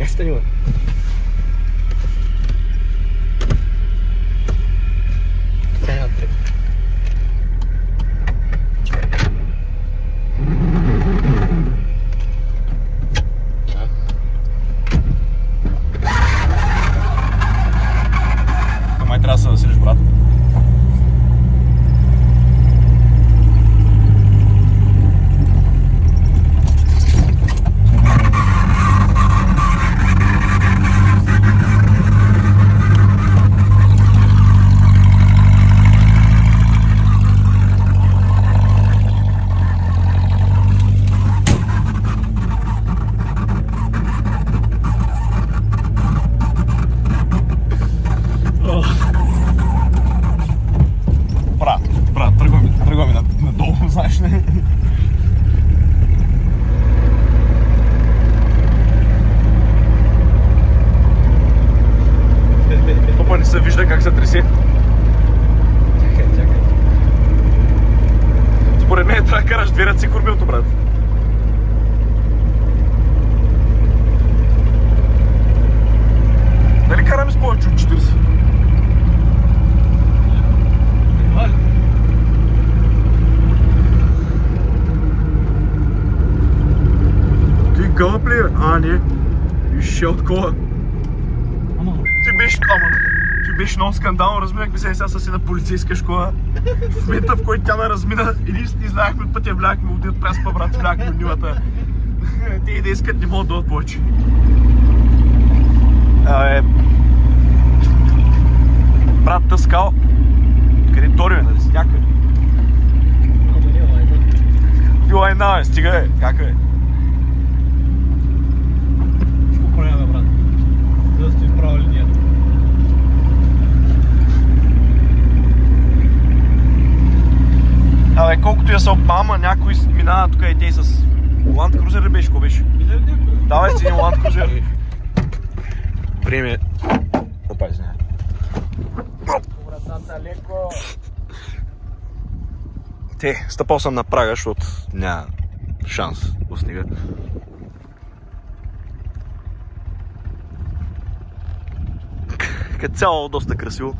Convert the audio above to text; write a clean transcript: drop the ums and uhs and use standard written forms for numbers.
Как стани, бе? Сега тръг. Май трябва да се засилиш, брат. Брат, тръгваме надолу, знаеш ли? Опа, не се вижда как се тресе. Чакай. Според мен трябва да караш две ръци курбилто, брат. Дали караме с повече от 40? Ти гълъб ли? А, не. Ще от кола. Ти беше много скандално, разминахме се сега с една полицейска школа. В момента, в който тя ме размина, и знаехме от пътя, вляхме от преспа, брат, вляхме от нивата. Те и да искат, не могат да дойдат повече. Брат, тъс скал. Къде Торио е, нали си някъде? Вилайна, бе, стига бе, как е? Какво правим, брат? Да стои в права линия. Абе, колкото я се обмама, някой минава тук и те с Land Cruiser ли беше, какво беше? Давай си един Land Cruiser. Време. Опа, извиня. Братата, леко! Стъпал съм на прага, защото няма шанс до снега. Като цяло доста красиво.